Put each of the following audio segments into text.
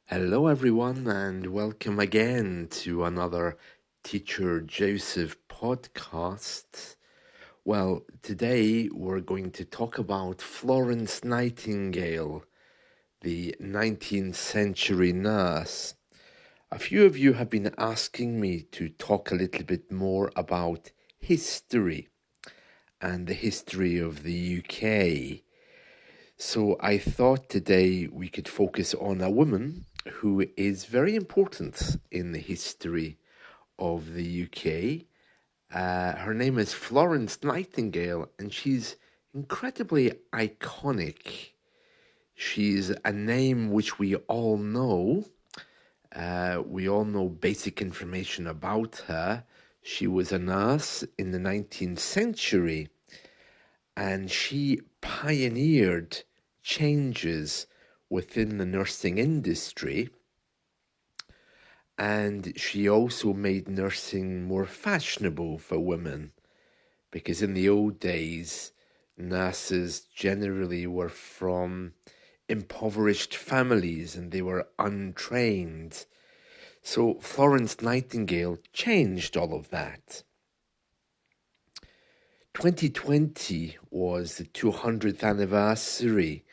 Hello, everyone, and welcome again to another Teacher Joseph podcast. Well, today we're going to talk about Florence Nightingale, the 19th century nurse. A few of you have been asking me to talk a little bit more about history and the history of the UK. So I thought today we could focus on a woman who is very important in the history of the UK. Her name is Florence Nightingale, and she's incredibly iconic. She's a name which we all know. We all know basic information about her. She was a nurse in the 19th century, and she pioneered changes within the nursing industry, and she also made nursing more fashionable for women, because in the old days, nurses generally were from impoverished families and they were untrained. So Florence Nightingale changed all of that. 2020 was the 200th anniversary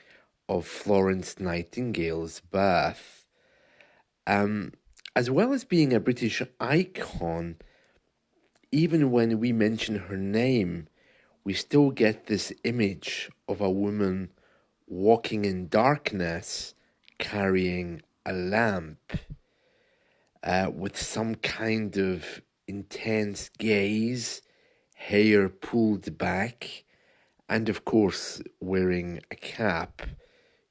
of Florence Nightingale's birth. As well as being a British icon, even when we mention her name, we still get this image of a woman walking in darkness, carrying a lamp, with some kind of intense gaze, hair pulled back, and of course wearing a cap.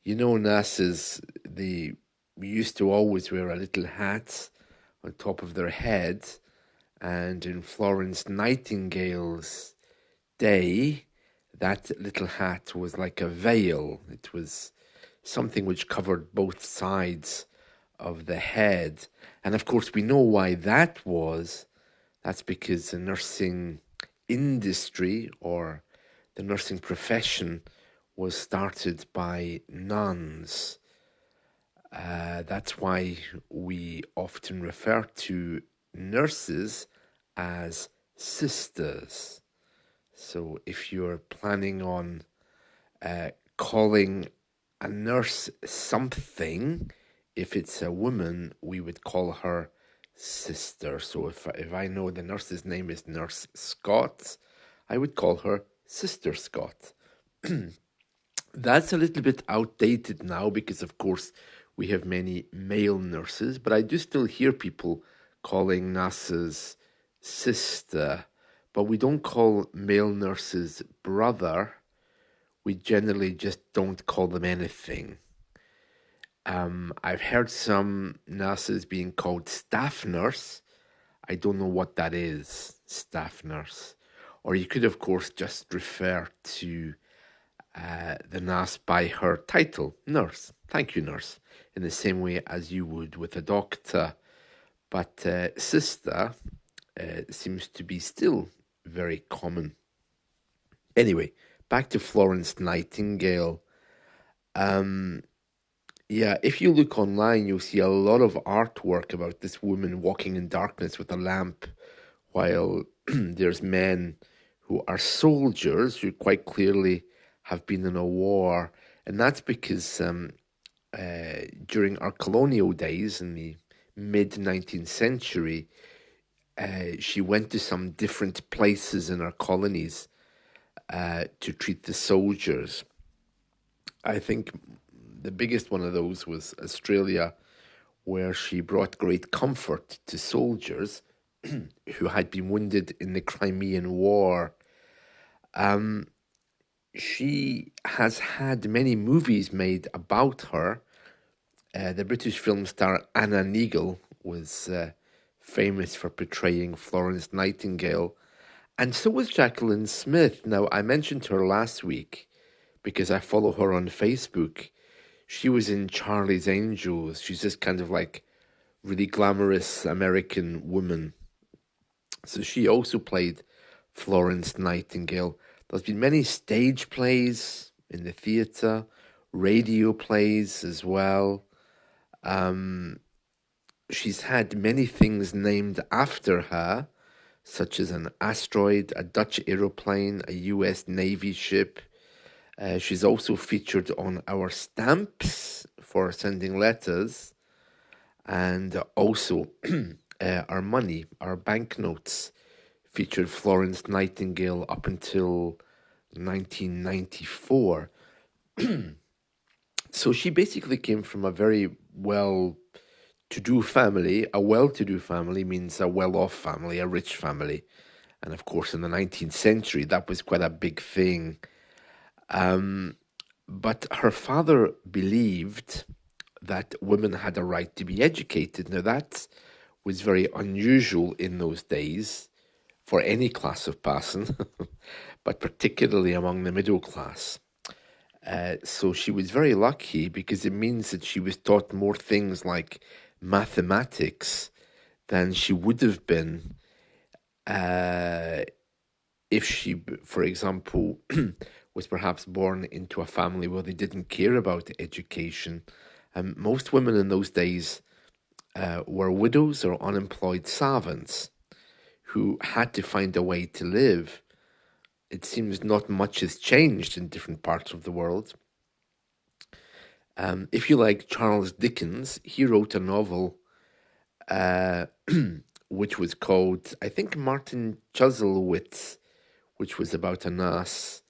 You know, nurses, they used to always wear a little hat on top of their head, and in Florence Nightingale's day, that little hat was like a veil. It was something which covered both sides of the head. And of course, we know why that was. That's because the nursing industry, or the nursing profession, was started by nuns. That's why we often refer to nurses as sisters. So if you're planning on calling a nurse something, if it's a woman, we would call her sister. So if I know the nurse's name is Nurse Scott, I would call her Sister Scott. That's a little bit outdated now because, of course, we have many male nurses, but I do still hear people calling nurses sister, but we don't call male nurses brother. We generally just don't call them anything. I've heard some nurses being called staff nurse. I don't know what that is, staff nurse. Or you could, of course, just refer to the nurse by her title, nurse. Thank you, nurse, in the same way as you would with a doctor. But sister seems to be still very common. Anyway, back to Florence Nightingale. Yeah, if you look online, you'll see a lot of artwork about this woman walking in darkness with a lamp, while there's men who are soldiers who quite clearly have been in a war. And that's because during our colonial days in the mid 19th century, she went to some different places in our colonies to treat the soldiers. I think the biggest one of those was Australia, where she brought great comfort to soldiers who had been wounded in the Crimean War. She has had many movies made about her. The British film star Anna Neagle was famous for portraying Florence Nightingale, and so was Jacqueline Smith. Now, I mentioned her last week because I follow her on Facebook. She was in Charlie's Angels. She's this kind of like really glamorous American woman. So she also played Florence Nightingale. There's been many stage plays in the theatre, radio plays as well. She's had many things named after her, such as an asteroid, a Dutch aeroplane, a US Navy ship. She's also featured on our stamps for sending letters, and also our money, our banknotes featured Florence Nightingale up until 1994. So she basically came from a very well to do family. A well to do family means a well off family, a rich family. And of course, in the 19th century, that was quite a big thing. But her father believed that women had a right to be educated. Now, that was very unusual in those days for any class of person, but particularly among the middle class. So she was very lucky because it means that she was taught more things like mathematics than she would have been uh, if she, for example, was perhaps born into a family where they didn't care about education. Most women in those days were widows or unemployed servants who had to find a way to live. It seems not much has changed in different parts of the world. If you like Charles Dickens, he wrote a novel uh, which was called, I think, Martin Chuzzlewit, which was about a nurse,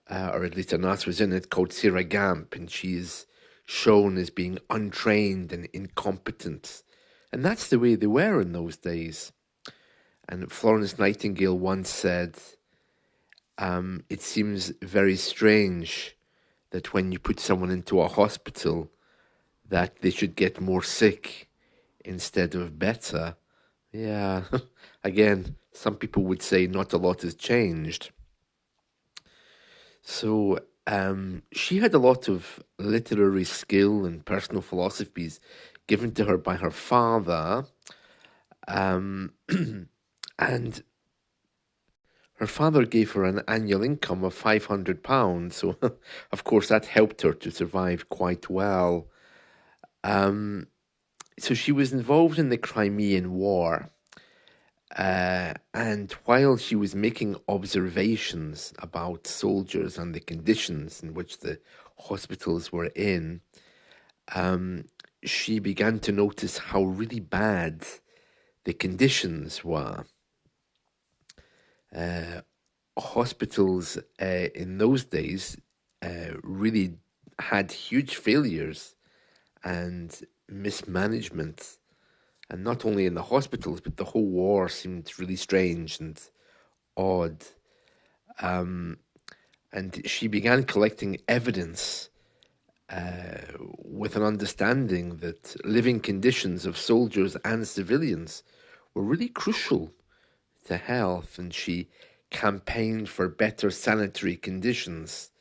or at least a nurse was in it, called Sarah Gamp, and she's shown as being untrained and incompetent. And that's the way they were in those days. And Florence Nightingale once said, it seems very strange that when you put someone into a hospital, that they should get more sick instead of better. Yeah, again, some people would say not a lot has changed. So she had a lot of literary skill and personal philosophies given to her by her father. Um, and her father gave her an annual income of £500. So, of course, that helped her to survive quite well. Um, so she was involved in the Crimean War. And while she was making observations about soldiers and the conditions in which the hospitals were in, um, she began to notice how really bad the conditions were. Hospitals in those days really had huge failures and mismanagement, and not only in the hospitals, but the whole war seemed really strange and odd. And she began collecting evidence with an understanding that living conditions of soldiers and civilians were really crucial to health, and she campaigned for better sanitary conditions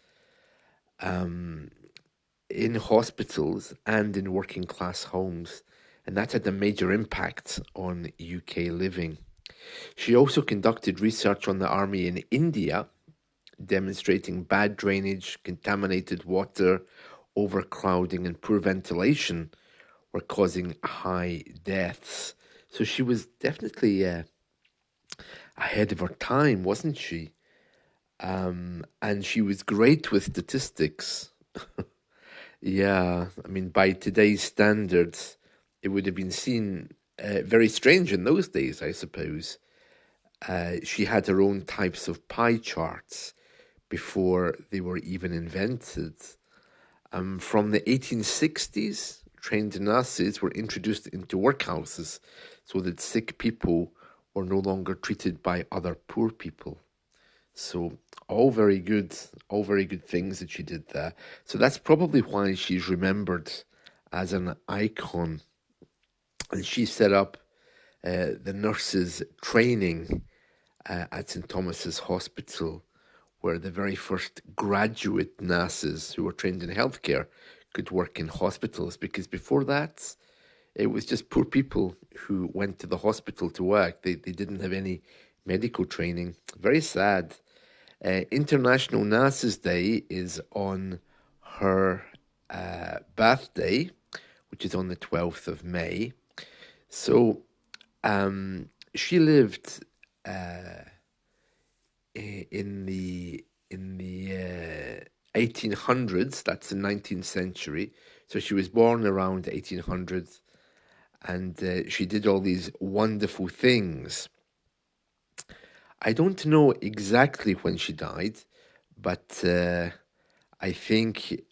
in hospitals and in working class homes, and that had a major impact on UK living. She also conducted research on the army in India, demonstrating bad drainage, contaminated water, overcrowding, and poor ventilation were causing high deaths. So she was definitely ahead of her time, wasn't she? And she was great with statistics. Yeah, I mean, by today's standards, it would have been seen very strange in those days, I suppose. She had her own types of pie charts before they were even invented. From the 1860s, trained nurses were introduced into workhouses so that sick people were no longer treated by other poor people. So all very good things that she did there. So that's probably why she's remembered as an icon. And she set up the nurses' training at St Thomas's Hospital, where the very first graduate nurses who were trained in healthcare could work in hospitals. Because before that, it was just poor people who went to the hospital to work. They didn't have any medical training. Very sad. International Nurses Day is on her birthday, which is on the 12th of May. So she lived in the 1800s. That's the 19th century. So she was born around 1800s, and she did all these wonderful things. I don't know exactly when she died, but I think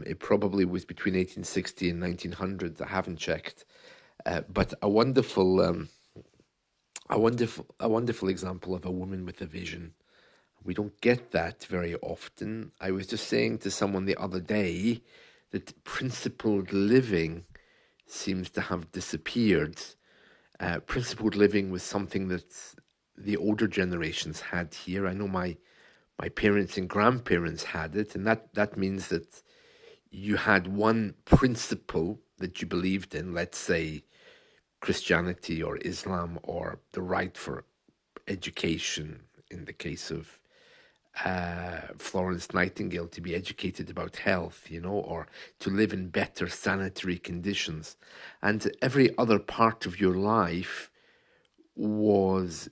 it probably was between 1860 and 1900. I haven't checked, but a wonderful example of a woman with a vision. We don't get that very often. I was just saying to someone the other day that principled living seems to have disappeared. Principled living was something that the older generations had here. I know my parents and grandparents had it, and that means that you had one principle that you believed in, let's say Christianity or Islam, or the right for education in the case of Florence Nightingale, to be educated about health, or to live in better sanitary conditions. And every other part of your life was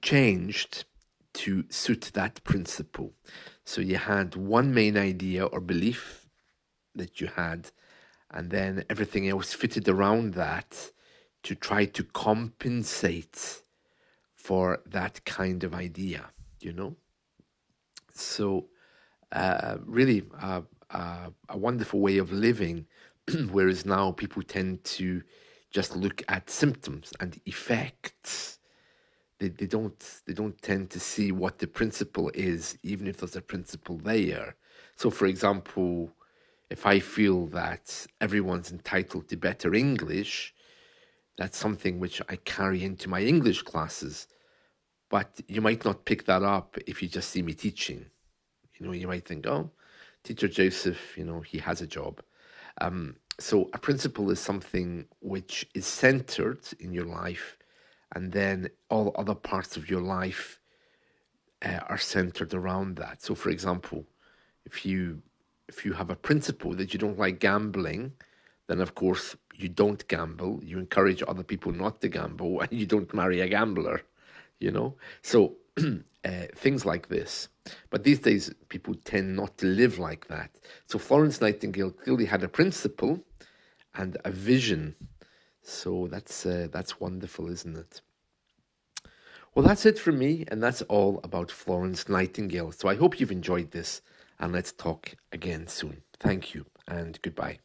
changed to suit that principle. So you had one main idea or belief that you had, and then everything else fitted around that to try to compensate for that kind of idea, you know? So, really, a wonderful way of living, whereas now people tend to just look at symptoms and effects. They don't tend to see what the principle is, even if there's a principle there. So, for example, if I feel that everyone's entitled to better English, that's something which I carry into my English classes. But you might not pick that up if you just see me teaching. You might think, oh, Teacher Joseph, he has a job. So a principle is something which is centered in your life, and then all other parts of your life are centered around that. So, for example, if you have a principle that you don't like gambling, then of course you don't gamble. You encourage other people not to gamble, and you don't marry a gambler. So things like this. But these days, people tend not to live like that. So Florence Nightingale clearly had a principle and a vision. So that's wonderful, isn't it? Well, that's it from me, and that's all about Florence Nightingale. So I hope you've enjoyed this, and let's talk again soon. Thank you, and goodbye.